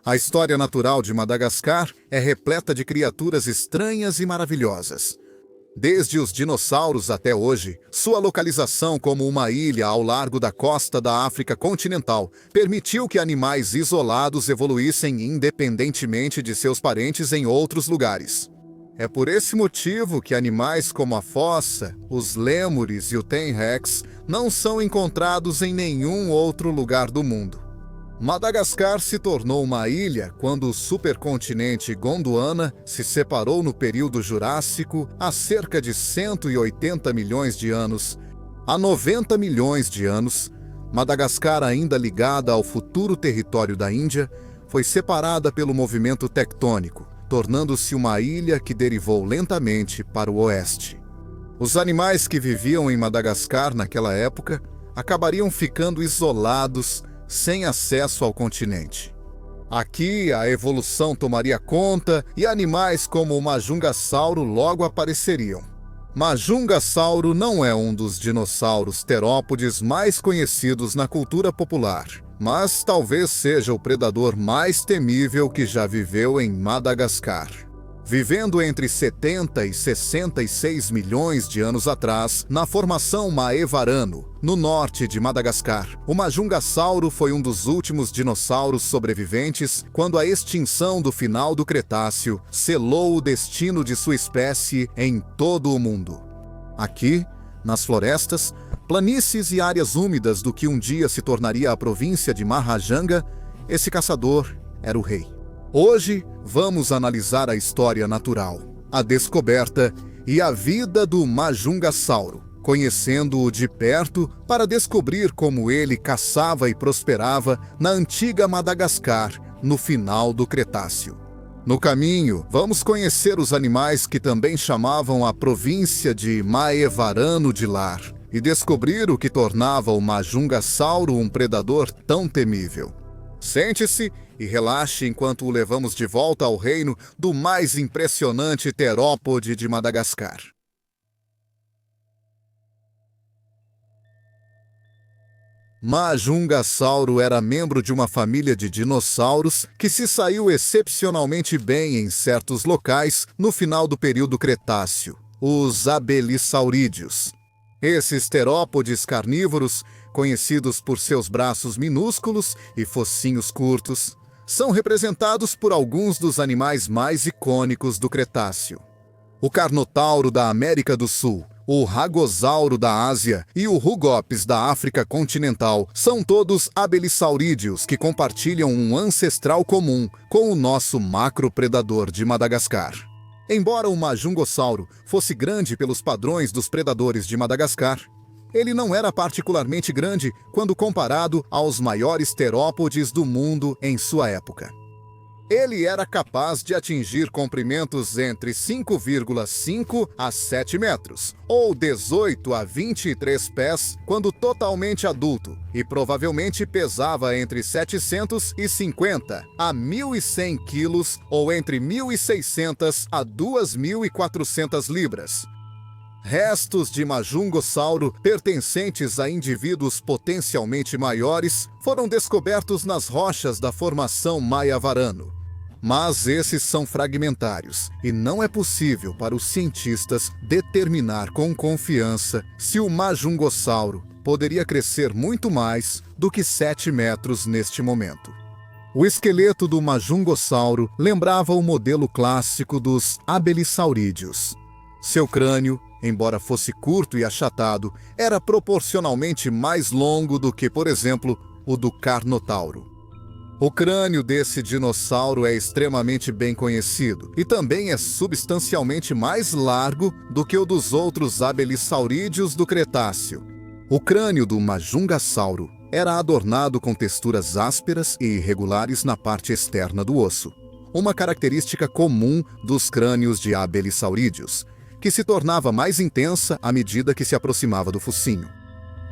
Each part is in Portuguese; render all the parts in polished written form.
A história natural de Madagascar é repleta de criaturas estranhas e maravilhosas. Desde os dinossauros até hoje, sua localização como uma ilha ao largo da costa da África continental permitiu que animais isolados evoluíssem independentemente de seus parentes em outros lugares. É por esse motivo que animais como a fossa, os lêmures e o T-rex não são encontrados em nenhum outro lugar do mundo. Madagascar se tornou uma ilha quando o supercontinente Gondwana se separou no período Jurássico há cerca de 180 milhões de anos. Há 90 milhões de anos, Madagascar, ainda ligada ao futuro território da Índia, foi separada pelo movimento tectônico, tornando-se uma ilha que derivou lentamente para o oeste. Os animais que viviam em Madagascar naquela época acabariam ficando isolados, sem acesso ao continente. Aqui, a evolução tomaria conta e animais como o Majungasauro logo apareceriam. Majungasauro não é um dos dinossauros terópodes mais conhecidos na cultura popular, mas talvez seja o predador mais temível que já viveu em Madagascar. Vivendo entre 70 e 66 milhões de anos atrás, na formação Maevarano, no norte de Madagascar, o Majungasauro foi um dos últimos dinossauros sobreviventes quando a extinção do final do Cretáceo selou o destino de sua espécie em todo o mundo. Aqui, nas florestas, planícies e áreas úmidas do que um dia se tornaria a província de Mahajanga, esse caçador era o rei. Hoje, vamos analisar a história natural, a descoberta e a vida do Majungasauro, conhecendo-o de perto para descobrir como ele caçava e prosperava na antiga Madagascar, no final do Cretáceo. No caminho, vamos conhecer os animais que também chamavam a província de Maevarano de lar e descobrir o que tornava o Majungasauro um predador tão temível. Sente-se e relaxe enquanto o levamos de volta ao reino do mais impressionante terópode de Madagascar. Majungasauro era membro de uma família de dinossauros que se saiu excepcionalmente bem em certos locais no final do período Cretáceo, os abelissaurídeos. Esses terópodes carnívoros, conhecidos por seus braços minúsculos e focinhos curtos, são representados por alguns dos animais mais icônicos do Cretáceo. O Carnotauro da América do Sul, o Ragosauro da Ásia e o Rugops da África continental são todos abelissaurídeos que compartilham um ancestral comum com o nosso macropredador de Madagascar. Embora o Majungasauro fosse grande pelos padrões dos predadores de Madagascar, ele não era particularmente grande quando comparado aos maiores terópodes do mundo em sua época. Ele era capaz de atingir comprimentos entre 5,5 a 7 metros, ou 18 a 23 pés, quando totalmente adulto, e provavelmente pesava entre 750 a 1.100 quilos, ou entre 1.600 a 2.400 libras. Restos de Majungasauro pertencentes a indivíduos potencialmente maiores foram descobertos nas rochas da formação Maevarano. Mas esses são fragmentários e não é possível para os cientistas determinar com confiança se o Majungasauro poderia crescer muito mais do que 7 metros neste momento. O esqueleto do Majungasauro lembrava o modelo clássico dos abelissaurídeos. Seu crânio, embora fosse curto e achatado, era proporcionalmente mais longo do que, por exemplo, o do Carnotauro. O crânio desse dinossauro é extremamente bem conhecido e também é substancialmente mais largo do que o dos outros abelissaurídeos do Cretáceo. O crânio do Majungasauro era adornado com texturas ásperas e irregulares na parte externa do osso, uma característica comum dos crânios de abelissaurídeos, que se tornava mais intensa à medida que se aproximava do focinho.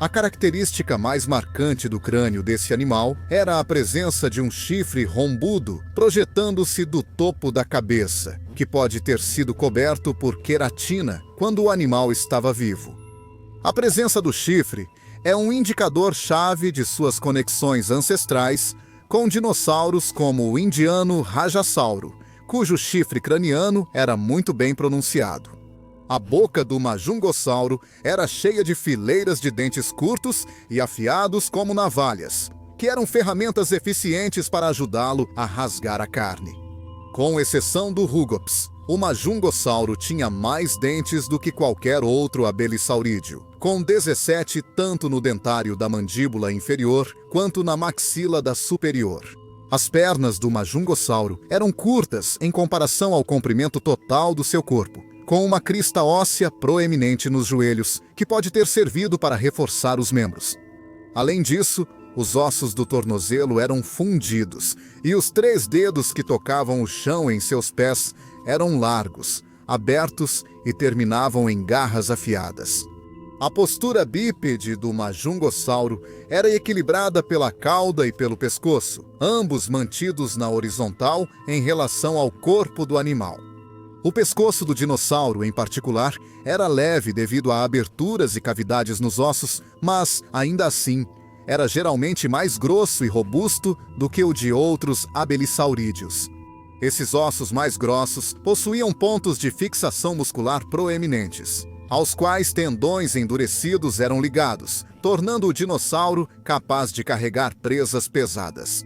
A característica mais marcante do crânio desse animal era a presença de um chifre rombudo projetando-se do topo da cabeça, que pode ter sido coberto por queratina quando o animal estava vivo. A presença do chifre é um indicador-chave de suas conexões ancestrais com dinossauros como o indiano Rajasauro, cujo chifre craniano era muito bem pronunciado. A boca do Majungasauro era cheia de fileiras de dentes curtos e afiados como navalhas, que eram ferramentas eficientes para ajudá-lo a rasgar a carne. Com exceção do Rugops, o Majungasauro tinha mais dentes do que qualquer outro abelissaurídeo, com 17 tanto no dentário da mandíbula inferior quanto na maxila da superior. As pernas do Majungasauro eram curtas em comparação ao comprimento total do seu corpo, com uma crista óssea proeminente nos joelhos, que pode ter servido para reforçar os membros. Além disso, os ossos do tornozelo eram fundidos, e os 3 dedos que tocavam o chão em seus pés eram largos, abertos e terminavam em garras afiadas. A postura bípede do Majungasauro era equilibrada pela cauda e pelo pescoço, ambos mantidos na horizontal em relação ao corpo do animal. O pescoço do dinossauro, em particular, era leve devido a aberturas e cavidades nos ossos, mas, ainda assim, era geralmente mais grosso e robusto do que o de outros abelissaurídeos. Esses ossos mais grossos possuíam pontos de fixação muscular proeminentes, aos quais tendões endurecidos eram ligados, tornando o dinossauro capaz de carregar presas pesadas.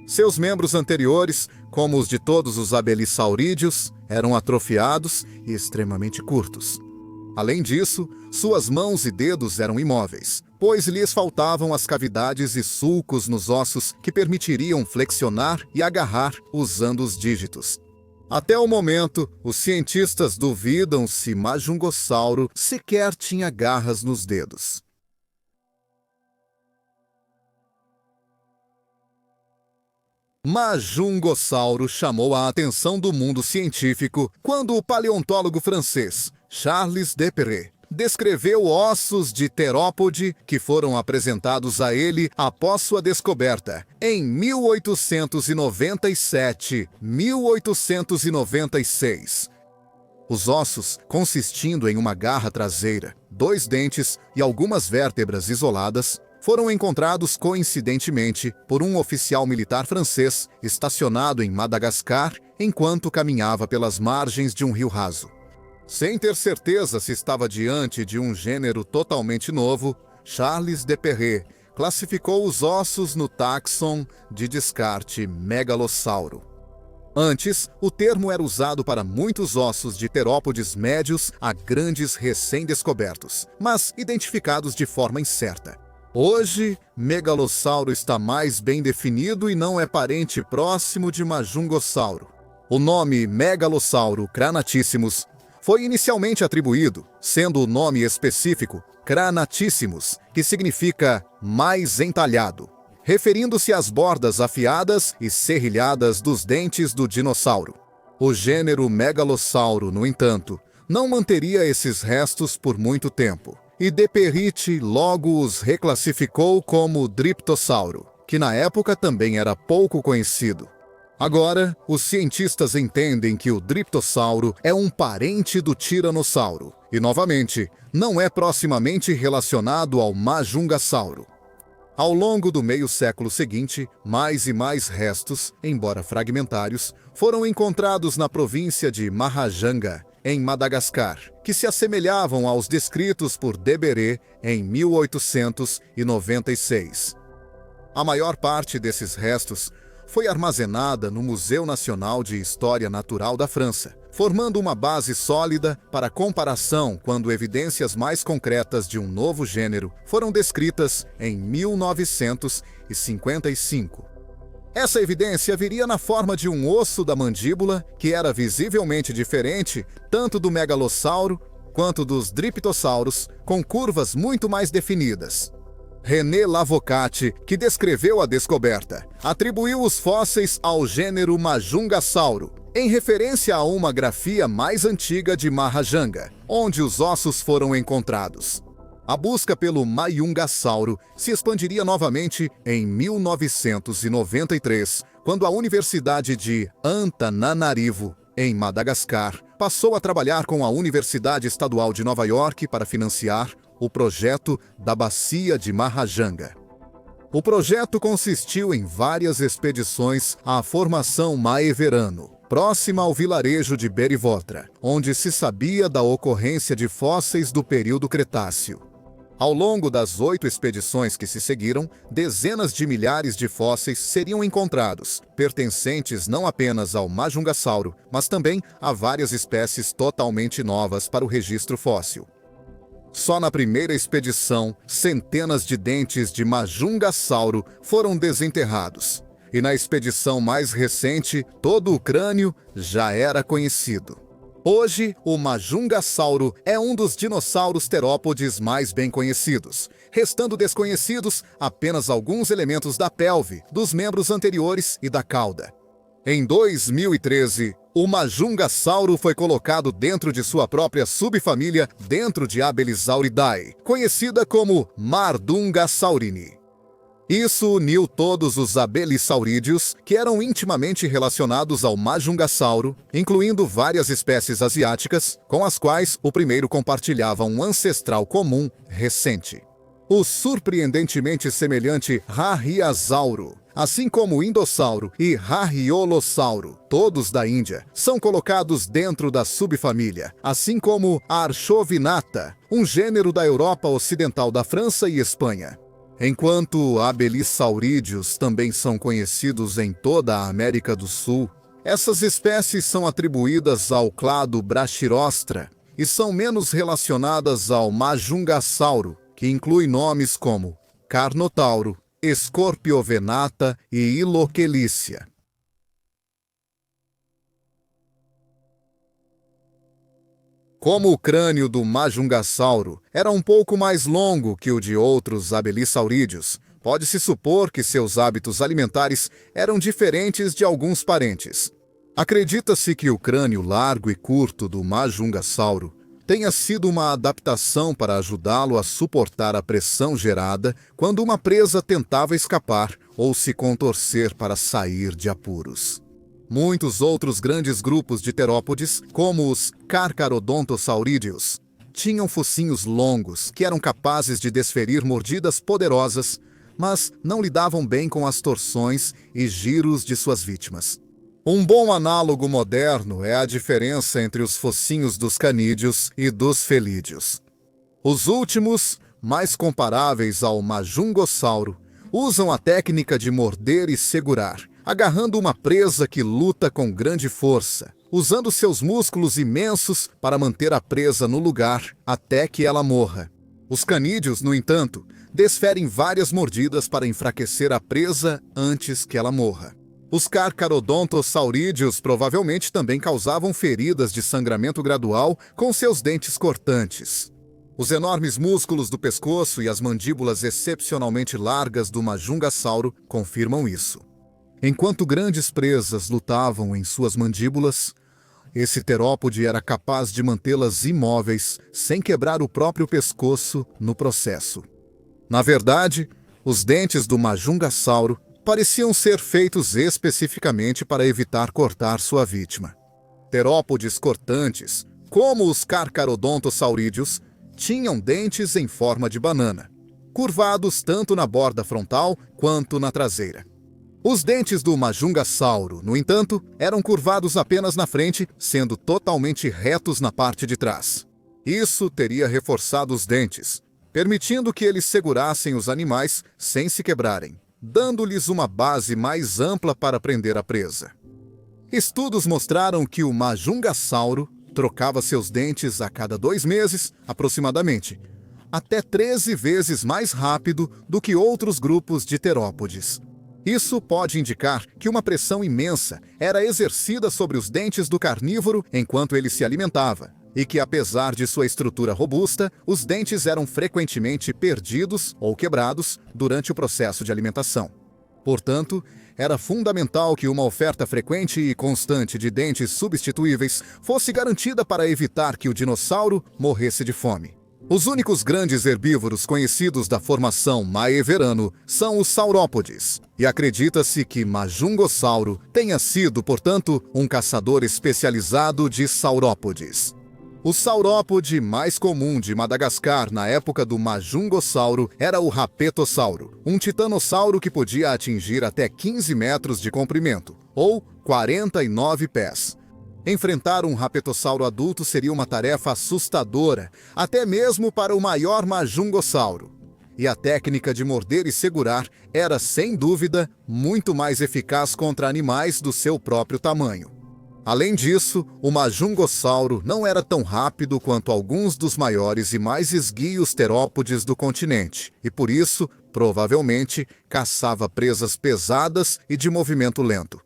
Seus membros anteriores, como os de todos os abelissaurídeos, eram atrofiados e extremamente curtos. Além disso, suas mãos e dedos eram imóveis, pois lhes faltavam as cavidades e sulcos nos ossos que permitiriam flexionar e agarrar usando os dígitos. Até o momento, os cientistas duvidam se Majungasauro sequer tinha garras nos dedos. Majungasauro chamou a atenção do mundo científico quando o paleontólogo francês Charles Desperret descreveu ossos de terópode que foram apresentados a ele após sua descoberta, em 1897-1896. Os ossos, consistindo em uma garra traseira, 2 dentes e algumas vértebras isoladas, foram encontrados coincidentemente por um oficial militar francês estacionado em Madagascar enquanto caminhava pelas margens de um rio raso. Sem ter certeza se estava diante de um gênero totalmente novo, Charles Desperret classificou os ossos no táxon de descarte Megalossauro. Antes, o termo era usado para muitos ossos de terópodes médios a grandes recém-descobertos, mas identificados de forma incerta. Hoje, Megalossauro está mais bem definido e não é parente próximo de Majungasauro. O nome Megalossauro cranatíssimos foi inicialmente atribuído, sendo o nome específico Cranatíssimos, que significa mais entalhado, referindo-se às bordas afiadas e serrilhadas dos dentes do dinossauro. O gênero Megalossauro, no entanto, não manteria esses restos por muito tempo, e Desperret logo os reclassificou como Dryptossauro, que na época também era pouco conhecido. Agora, os cientistas entendem que o Dryptossauro é um parente do Tiranossauro, e novamente, não é proximamente relacionado ao Majungasauro. Ao longo do meio século seguinte, mais e mais restos, embora fragmentários, foram encontrados na província de Mahajanga, em Madagascar, que se assemelhavam aos descritos por Desperret em 1896. A maior parte desses restos foi armazenada no Museu Nacional de História Natural da França, formando uma base sólida para comparação quando evidências mais concretas de um novo gênero foram descritas em 1955. Essa evidência viria na forma de um osso da mandíbula que era visivelmente diferente tanto do Megalossauro quanto dos Dryptossauros, com curvas muito mais definidas. René Lavocate, que descreveu a descoberta, atribuiu os fósseis ao gênero Majungasauro, em referência a uma grafia mais antiga de Mahajanga, onde os ossos foram encontrados. A busca pelo Majungasauro se expandiria novamente em 1993, quando a Universidade de Antananarivo, em Madagascar, passou a trabalhar com a Universidade Estadual de Nova York para financiar o projeto da Bacia de Mahajanga. O projeto consistiu em várias expedições à formação Maeverano, próxima ao vilarejo de Berivotra, onde se sabia da ocorrência de fósseis do período Cretáceo. Ao longo das 8 expedições que se seguiram, dezenas de milhares de fósseis seriam encontrados, pertencentes não apenas ao Majungasauro, mas também a várias espécies totalmente novas para o registro fóssil. Só na primeira expedição, centenas de dentes de Majungasauro foram desenterrados. E na expedição mais recente, todo o crânio já era conhecido. Hoje, o Majungasauro é um dos dinossauros terópodes mais bem conhecidos, restando desconhecidos apenas alguns elementos da pelve, dos membros anteriores e da cauda. Em 2013, o Majungasauro foi colocado dentro de sua própria subfamília dentro de Abelisauridae, conhecida como Mardungasaurini. Isso uniu todos os abelisaurídeos, que eram intimamente relacionados ao Majungasauro, incluindo várias espécies asiáticas, com as quais o primeiro compartilhava um ancestral comum recente. O surpreendentemente semelhante Rahiasauro, assim como o Indossauro e Rahiolossauro, todos da Índia, são colocados dentro da subfamília, assim como a Archovinata, um gênero da Europa Ocidental da França e Espanha. Enquanto abelisaurídeos também são conhecidos em toda a América do Sul, essas espécies são atribuídas ao clado Brachyrostra e são menos relacionadas ao Majungasauro, que inclui nomes como Carnotauro, Scorpiovenata e Iloquelícia. Como o crânio do Majungasauro era um pouco mais longo que o de outros abelisaurídeos, pode-se supor que seus hábitos alimentares eram diferentes de alguns parentes. Acredita-se que o crânio largo e curto do Majungasauro tenha sido uma adaptação para ajudá-lo a suportar a pressão gerada quando uma presa tentava escapar ou se contorcer para sair de apuros. Muitos outros grandes grupos de terópodes, como os Carcharodontosaurídeos, tinham focinhos longos que eram capazes de desferir mordidas poderosas, mas não lidavam bem com as torções e giros de suas vítimas. Um bom análogo moderno é a diferença entre os focinhos dos canídeos e dos felídeos. Os últimos, mais comparáveis ao Majungosauro, usam a técnica de morder e segurar, agarrando uma presa que luta com grande força, usando seus músculos imensos para manter a presa no lugar até que ela morra. Os canídeos, no entanto, desferem várias mordidas para enfraquecer a presa antes que ela morra. Os Carcharodontosaurídeos provavelmente também causavam feridas de sangramento gradual com seus dentes cortantes. Os enormes músculos do pescoço e as mandíbulas excepcionalmente largas do Majungasauro confirmam isso. Enquanto grandes presas lutavam em suas mandíbulas, esse terópode era capaz de mantê-las imóveis sem quebrar o próprio pescoço no processo. Na verdade, os dentes do Majungasauro pareciam ser feitos especificamente para evitar cortar sua vítima. Terópodes cortantes, como os Carcharodontosaurídeos, tinham dentes em forma de banana, curvados tanto na borda frontal quanto na traseira. Os dentes do Majungasauro, no entanto, eram curvados apenas na frente, sendo totalmente retos na parte de trás. Isso teria reforçado os dentes, permitindo que eles segurassem os animais sem se quebrarem, dando-lhes uma base mais ampla para prender a presa. Estudos mostraram que o Majungasauro trocava seus dentes a cada 2 meses, aproximadamente, até 13 vezes mais rápido do que outros grupos de terópodes. Isso pode indicar que uma pressão imensa era exercida sobre os dentes do carnívoro enquanto ele se alimentava, e que, apesar de sua estrutura robusta, os dentes eram frequentemente perdidos ou quebrados durante o processo de alimentação. Portanto, era fundamental que uma oferta frequente e constante de dentes substituíveis fosse garantida para evitar que o dinossauro morresse de fome. Os únicos grandes herbívoros conhecidos da formação Maeverano são os saurópodes, e acredita-se que Majungosauro tenha sido, portanto, um caçador especializado de saurópodes. O saurópode mais comum de Madagascar na época do Majungosauro era o Rapetossauro, um titanossauro que podia atingir até 15 metros de comprimento, ou 49 pés. Enfrentar um rapetossauro adulto seria uma tarefa assustadora, até mesmo para o maior Majungossauro. E a técnica de morder e segurar era, sem dúvida, muito mais eficaz contra animais do seu próprio tamanho. Além disso, o Majungossauro não era tão rápido quanto alguns dos maiores e mais esguios terópodes do continente, e por isso, provavelmente, caçava presas pesadas e de movimento lento.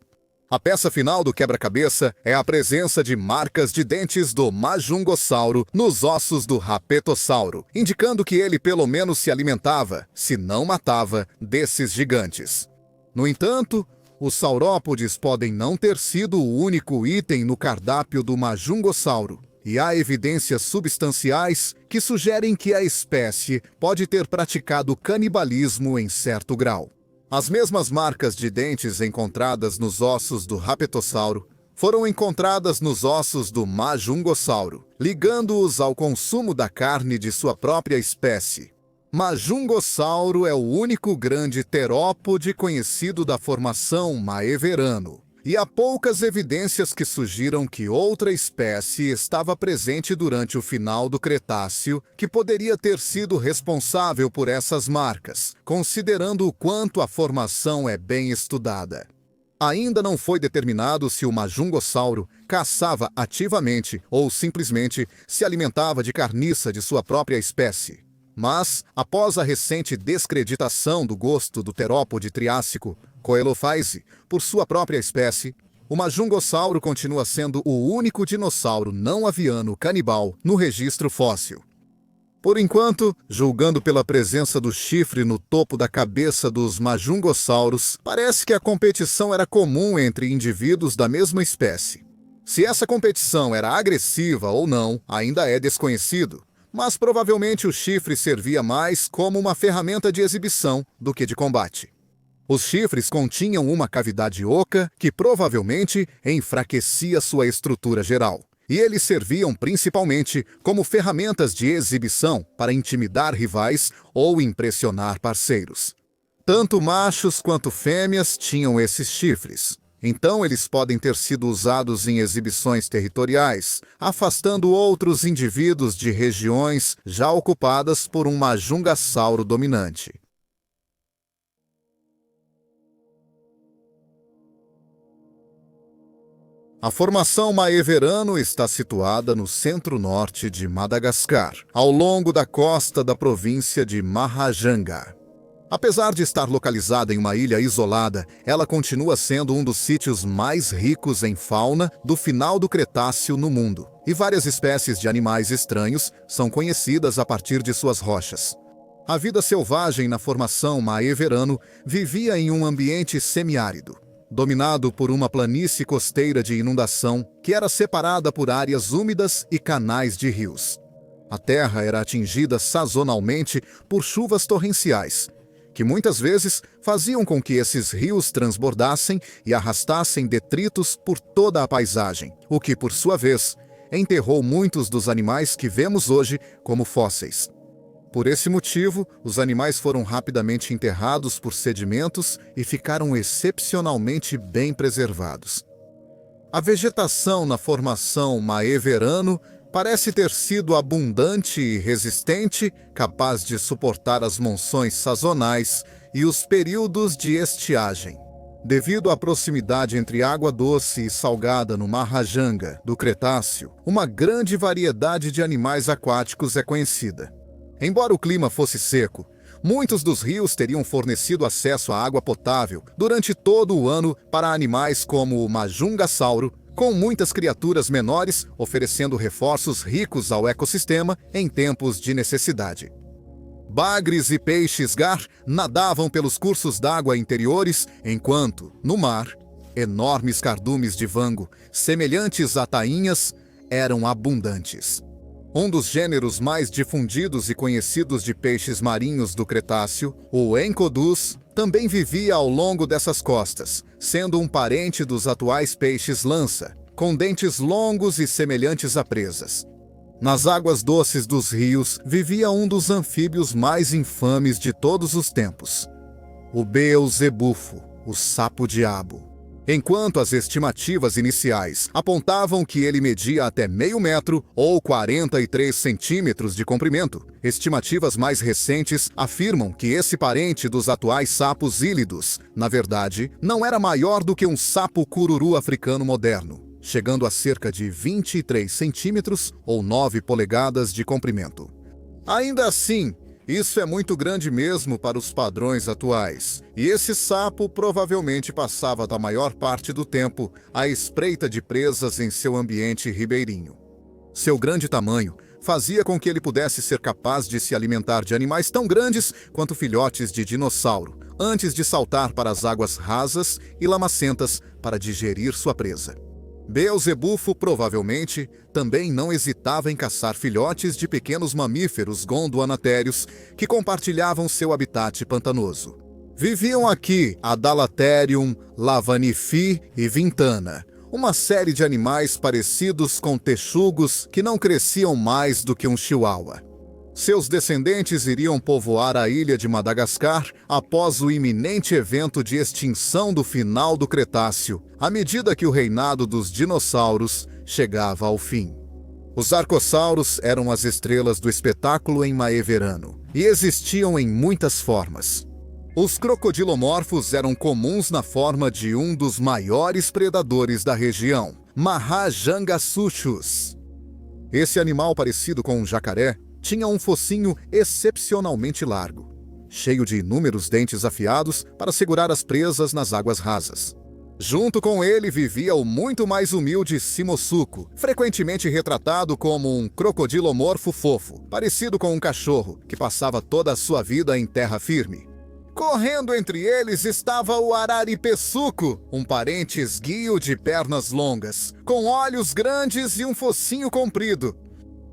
A peça final do quebra-cabeça é a presença de marcas de dentes do Majungossauro nos ossos do Rapetossauro, indicando que ele pelo menos se alimentava, se não matava, desses gigantes. No entanto, os saurópodes podem não ter sido o único item no cardápio do Majungossauro, e há evidências substanciais que sugerem que a espécie pode ter praticado canibalismo em certo grau. As mesmas marcas de dentes encontradas nos ossos do Rapetossauro foram encontradas nos ossos do Majungossauro, ligando-os ao consumo da carne de sua própria espécie. Majungossauro é o único grande terópode conhecido da formação Maeverano, e há poucas evidências que sugiram que outra espécie estava presente durante o final do Cretáceo que poderia ter sido responsável por essas marcas, considerando o quanto a formação é bem estudada. Ainda não foi determinado se o Majungossauro caçava ativamente ou simplesmente se alimentava de carniça de sua própria espécie. Mas, após a recente descreditação do gosto do terópode triássico, Coelophyse, por sua própria espécie, o Majungossauro continua sendo o único dinossauro não aviano canibal no registro fóssil. Por enquanto, julgando pela presença do chifre no topo da cabeça dos Majungossauros, parece que a competição era comum entre indivíduos da mesma espécie. Se essa competição era agressiva ou não, ainda é desconhecido, mas provavelmente o chifre servia mais como uma ferramenta de exibição do que de combate. Os chifres continham uma cavidade oca que provavelmente enfraquecia sua estrutura geral, e eles serviam principalmente como ferramentas de exibição para intimidar rivais ou impressionar parceiros. Tanto machos quanto fêmeas tinham esses chifres. Então eles podem ter sido usados em exibições territoriais, afastando outros indivíduos de regiões já ocupadas por um Majungasauro dominante. A formação Maeverano está situada no centro-norte de Madagascar, ao longo da costa da província de Mahajanga. Apesar de estar localizada em uma ilha isolada, ela continua sendo um dos sítios mais ricos em fauna do final do Cretáceo no mundo, e várias espécies de animais estranhos são conhecidas a partir de suas rochas. A vida selvagem na formação Maeverano vivia em um ambiente semiárido, dominado por uma planície costeira de inundação que era separada por áreas úmidas e canais de rios. A terra era atingida sazonalmente por chuvas torrenciais, que muitas vezes faziam com que esses rios transbordassem e arrastassem detritos por toda a paisagem, o que, por sua vez, enterrou muitos dos animais que vemos hoje como fósseis. Por esse motivo, os animais foram rapidamente enterrados por sedimentos e ficaram excepcionalmente bem preservados. A vegetação na formação Maeverano parece ter sido abundante e resistente, capaz de suportar as monções sazonais e os períodos de estiagem. Devido à proximidade entre água doce e salgada no Mahajanga do Cretáceo, uma grande variedade de animais aquáticos é conhecida. Embora o clima fosse seco, muitos dos rios teriam fornecido acesso à água potável durante todo o ano para animais como o Majungasauro, com muitas criaturas menores oferecendo reforços ricos ao ecossistema em tempos de necessidade. Bagres e peixes-gar nadavam pelos cursos d'água interiores, enquanto, no mar, enormes cardumes de vango, semelhantes a tainhas, eram abundantes. Um dos gêneros mais difundidos e conhecidos de peixes marinhos do Cretáceo, o Encodus, também vivia ao longo dessas costas, sendo um parente dos atuais peixes-lança, com dentes longos e semelhantes a presas. Nas águas doces dos rios vivia um dos anfíbios mais infames de todos os tempos, o Beelzebufo, o sapo-diabo. Enquanto as estimativas iniciais apontavam que ele media até meio metro ou 43 centímetros de comprimento, estimativas mais recentes afirmam que esse parente dos atuais sapos hílidos, na verdade, não era maior do que um sapo cururu africano moderno, chegando a cerca de 23 centímetros ou 9 polegadas de comprimento. Ainda assim, isso é muito grande mesmo para os padrões atuais, e esse sapo provavelmente passava da maior parte do tempo à espreita de presas em seu ambiente ribeirinho. Seu grande tamanho fazia com que ele pudesse ser capaz de se alimentar de animais tão grandes quanto filhotes de dinossauro, antes de saltar para as águas rasas e lamacentas para digerir sua presa. Beelzebufo provavelmente também não hesitava em caçar filhotes de pequenos mamíferos gondwanatérios que compartilhavam seu habitat pantanoso. Viviam aqui Adalatherium, Lavanifi e Vintana, uma série de animais parecidos com texugos que não cresciam mais do que um chihuahua. Seus descendentes iriam povoar a ilha de Madagascar após o iminente evento de extinção do final do Cretáceo, à medida que o reinado dos dinossauros chegava ao fim. Os arcossauros eram as estrelas do espetáculo em Maeverano, e existiam em muitas formas. Os crocodilomorfos eram comuns na forma de um dos maiores predadores da região, Mahajangasuchus. Esse animal parecido com um jacaré tinha um focinho excepcionalmente largo, cheio de inúmeros dentes afiados para segurar as presas nas águas rasas. Junto com ele vivia o muito mais humilde Simosuco, frequentemente retratado como um crocodilomorfo fofo, parecido com um cachorro que passava toda a sua vida em terra firme. Correndo entre eles estava o Araripeçuco, um parente esguio de pernas longas, com olhos grandes e um focinho comprido.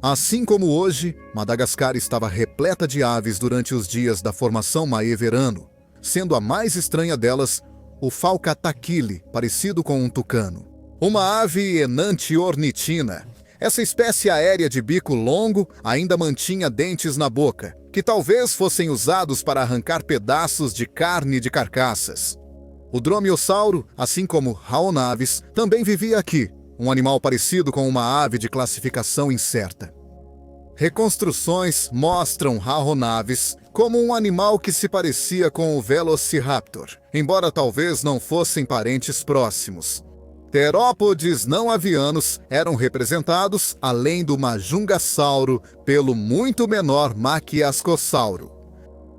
Assim como hoje, Madagascar estava repleta de aves durante os dias da formação Maeverano, sendo a mais estranha delas o falcataquile, parecido com um tucano. Uma ave enantiornitina. Essa espécie aérea de bico longo ainda mantinha dentes na boca, que talvez fossem usados para arrancar pedaços de carne de carcaças. O dromiossauro, assim como Rhaonavis, também vivia aqui, um animal parecido com uma ave de classificação incerta. Reconstruções mostram Rhaonavis como um animal que se parecia com o Velociraptor, embora talvez não fossem parentes próximos. Terópodes não avianos eram representados, além do Majungasauro, pelo muito menor Maquiascossauro.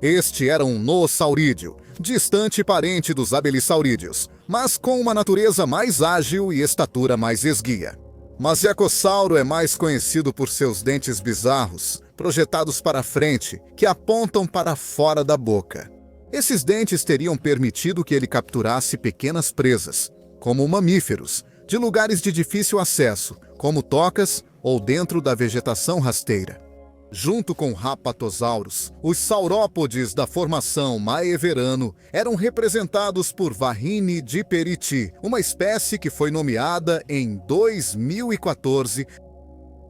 Este era um noossaurídeo, distante parente dos abelissaurídeos, mas com uma natureza mais ágil e estatura mais esguia. Masiacossauro é mais conhecido por seus dentes bizarros, projetados para frente, que apontam para fora da boca. Esses dentes teriam permitido que ele capturasse pequenas presas, como mamíferos, de lugares de difícil acesso, como tocas ou dentro da vegetação rasteira. Junto com Rapatosaurus, os saurópodes da formação Maeverano eram representados por Varrine diperiti, uma espécie que foi nomeada em 2014.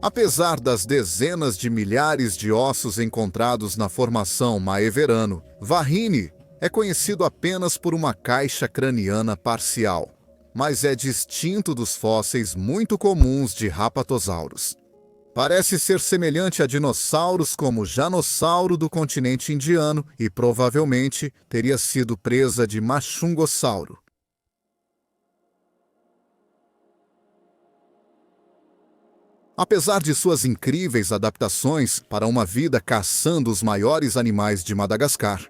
Apesar das dezenas de milhares de ossos encontrados na formação Maeverano, Varrine é conhecido apenas por uma caixa craniana parcial, mas é distinto dos fósseis muito comuns de Rapatosaurus. Parece ser semelhante a dinossauros como o Janossauro do continente indiano e provavelmente teria sido presa de Machungossauro. Apesar de suas incríveis adaptações para uma vida caçando os maiores animais de Madagascar,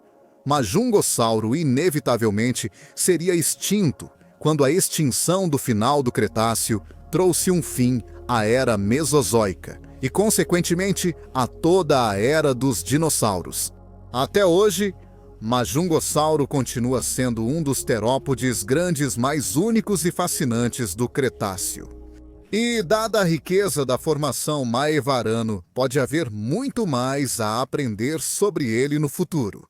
Majungossauro inevitavelmente seria extinto quando a extinção do final do Cretáceo trouxe um fim à Era Mesozoica e, consequentemente, a toda a Era dos dinossauros. Até hoje, Majungossauro continua sendo um dos terópodes grandes mais únicos e fascinantes do Cretáceo. E, dada a riqueza da formação Maevarano, pode haver muito mais a aprender sobre ele no futuro.